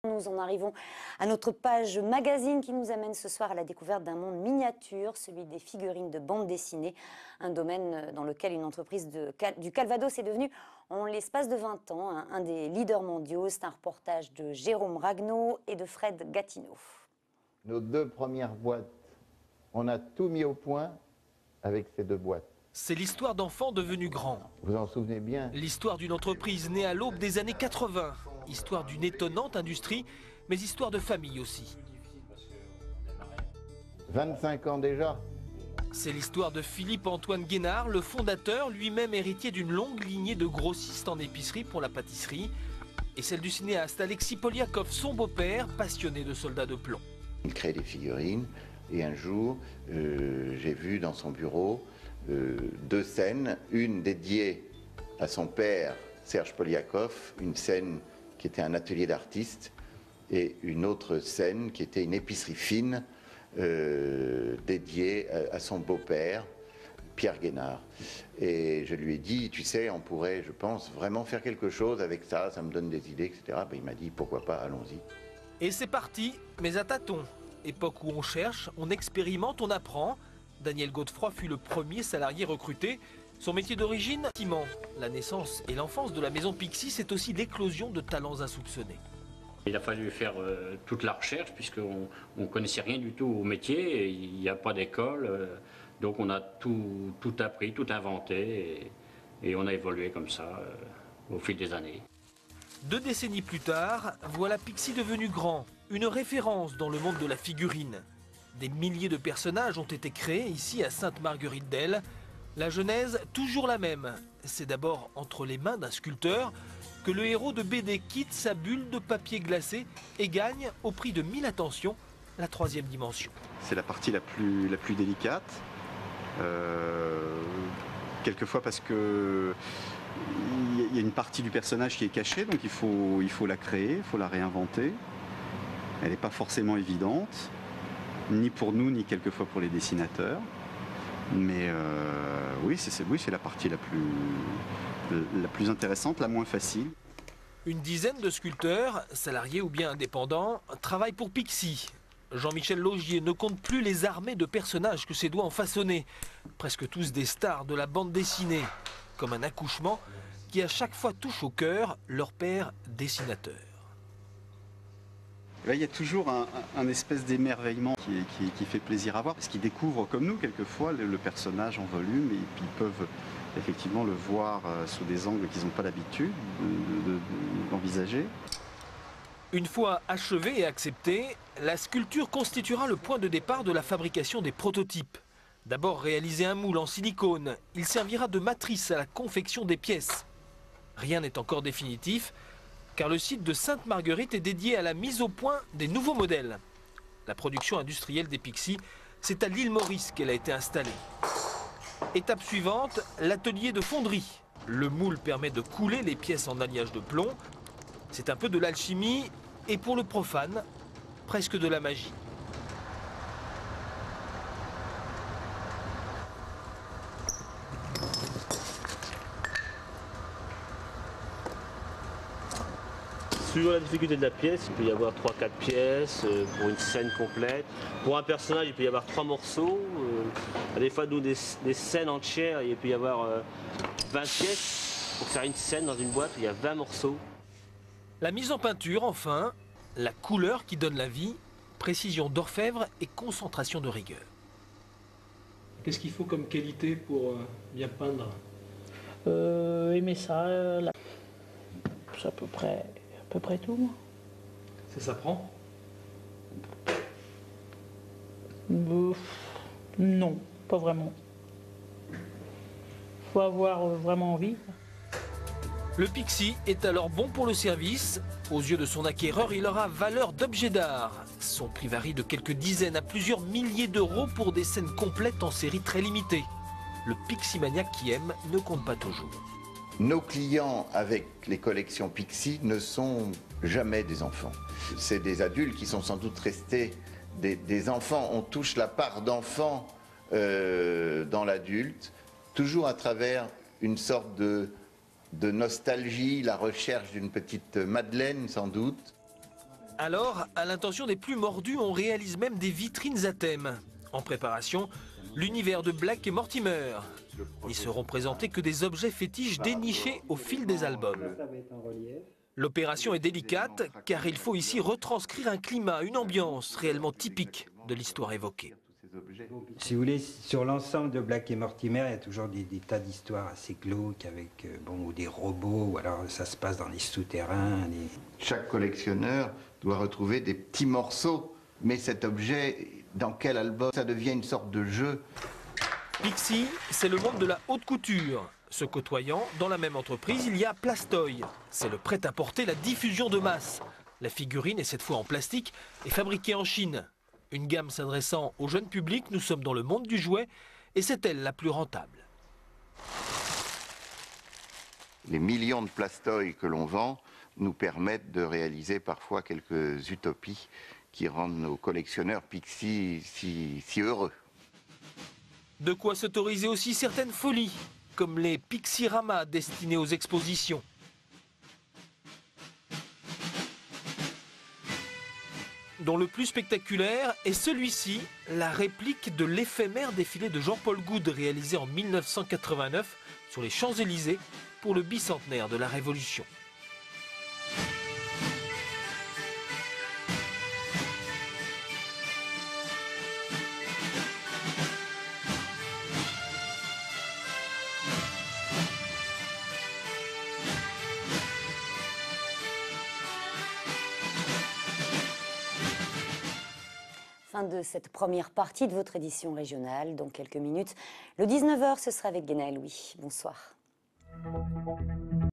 Nous en arrivons à notre page magazine qui nous amène ce soir à la découverte d'un monde miniature, celui des figurines de bande dessinée, un domaine dans lequel une entreprise du Calvados est devenue, en l'espace de 20 ans, un des leaders mondiaux. C'est un reportage de Jérôme Ragnaud et de Fred Gatineau. Nos 2 premières boîtes, on a tout mis au point avec ces 2 boîtes. C'est l'histoire d'enfants devenus grands. Vous en souvenez bien? L'histoire d'une entreprise née à l'aube des années 80. Histoire d'une étonnante industrie, mais histoire de famille aussi. 25 ans déjà. C'est l'histoire de Philippe-Antoine Guénard, le fondateur, lui-même héritier d'une longue lignée de grossistes en épicerie pour la pâtisserie. Et celle du cinéaste Alexis Poliakov, son beau-père, passionné de soldats de plomb. Il crée des figurines et un jour, j'ai vu dans son bureau 2 scènes, une dédiée à son père, Serge Poliakov, une scène qui était un atelier d'artiste, et une autre scène qui était une épicerie fine dédiée à son beau-père, Pierre Guénard. Et je lui ai dit, tu sais, on pourrait, je pense, vraiment faire quelque chose avec ça, ça me donne des idées, etc. Ben, il m'a dit, pourquoi pas, allons-y. Et c'est parti, mais à tâtons. Époque où on cherche, on expérimente, on apprend. Daniel Godefroy fut le premier salarié recruté. Son métier d'origine, bâtiment. La naissance et l'enfance de la maison Pixie, c'est aussi l'éclosion de talents insoupçonnés. Il a fallu faire toute la recherche puisqu'on ne connaissait rien du tout au métier, il n'y a pas d'école, donc on a tout appris, tout inventé et on a évolué comme ça au fil des années. 2 décennies plus tard, voilà Pixie devenu grand, une référence dans le monde de la figurine. Des milliers de personnages ont été créés ici à Sainte-Marguerite-d'Elle. La genèse, toujours la même. C'est d'abord entre les mains d'un sculpteur que le héros de BD quitte sa bulle de papier glacé et gagne, au prix de 1000 attentions, la 3e dimension. C'est la partie la plus délicate. Quelquefois parce que il y a une partie du personnage qui est cachée, donc il faut la créer, il faut la réinventer. Elle n'est pas forcément évidente, ni pour nous, ni quelquefois pour les dessinateurs. Mais oui, c'est la partie la plus intéressante, la moins facile. Une dizaine de sculpteurs, salariés ou bien indépendants, travaillent pour Pixie. Jean-Michel Laugier ne compte plus les armées de personnages que ses doigts ont façonnés. Presque tous des stars de la bande dessinée. Comme un accouchement qui à chaque fois touche au cœur leur père dessinateur. Il y a toujours un espèce d'émerveillement qui fait plaisir à voir, parce qu'ils découvrent comme nous quelquefois le personnage en volume, et puis ils peuvent effectivement le voir sous des angles qu'ils n'ont pas l'habitude d'envisager. Une fois achevée et acceptée, la sculpture constituera le point de départ de la fabrication des prototypes. D'abord réaliser un moule en silicone, il servira de matrice à la confection des pièces. Rien n'est encore définitif, car le site de Sainte-Marguerite est dédié à la mise au point des nouveaux modèles. La production industrielle des Pixie, c'est à l'île Maurice qu'elle a été installée. Étape suivante, l'atelier de fonderie. Le moule permet de couler les pièces en alliage de plomb. C'est un peu de l'alchimie et pour le profane, presque de la magie. Suivant la difficulté de la pièce, il peut y avoir 3-4 pièces pour une scène complète. Pour un personnage, il peut y avoir 3 morceaux. Des fois, nous, des scènes entières, il peut y avoir 20 pièces. Pour faire une scène dans une boîte, il y a 20 morceaux. La mise en peinture, enfin, la couleur qui donne la vie, précision d'orfèvre et concentration de rigueur. Qu'est-ce qu'il faut comme qualité pour bien peindre? Aimer ça, c'est à peu près tout. Ça s'apprend? Non, pas vraiment. Faut avoir vraiment envie. Le Pixie est alors bon pour le service. Aux yeux de son acquéreur, il aura valeur d'objet d'art. Son prix varie de quelques dizaines à plusieurs milliers d'euros pour des scènes complètes en série très limitée. Le Pixie-maniaque qui aime ne compte pas toujours. Nos clients avec les collections Pixie ne sont jamais des enfants. C'est des adultes qui sont sans doute restés des enfants. On touche la part d'enfant dans l'adulte, toujours à travers une sorte de nostalgie, la recherche d'une petite Madeleine sans doute. Alors, à l'intention des plus mordus, on réalise même des vitrines à thème. En préparation, l'univers de Black et Mortimer. N'y seront présentés que des objets fétiches dénichés au fil des albums. L'opération est délicate car il faut ici retranscrire un climat, une ambiance réellement typique de l'histoire évoquée. Si vous voulez, sur l'ensemble de Black et Mortimer, il y a toujours des tas d'histoires assez glauques avec ou des robots, ou alors ça se passe dans les souterrains. Chaque collectionneur doit retrouver des petits morceaux, mais cet objet, dans quel album? Ça devient une sorte de jeu. Pixie, c'est le monde de la haute couture. Se côtoyant, dans la même entreprise, il y a Plastoy. C'est le prêt-à-porter, la diffusion de masse. La figurine, et cette fois en plastique, est fabriquée en Chine. Une gamme s'adressant au jeune public, nous sommes dans le monde du jouet, et c'est elle la plus rentable. Les millions de Plastoy que l'on vend nous permettent de réaliser parfois quelques utopies qui rendent nos collectionneurs Pixie si heureux. De quoi s'autoriser aussi certaines folies, comme les Pixie-ramas destinés aux expositions. Dont le plus spectaculaire est celui-ci, la réplique de l'éphémère défilé de Jean-Paul Goude réalisé en 1989 sur les Champs-Élysées pour le bicentenaire de la Révolution. Fin de cette première partie de votre édition régionale. Dans quelques minutes, le 19h, ce sera avec Guénaël Louis. Bonsoir.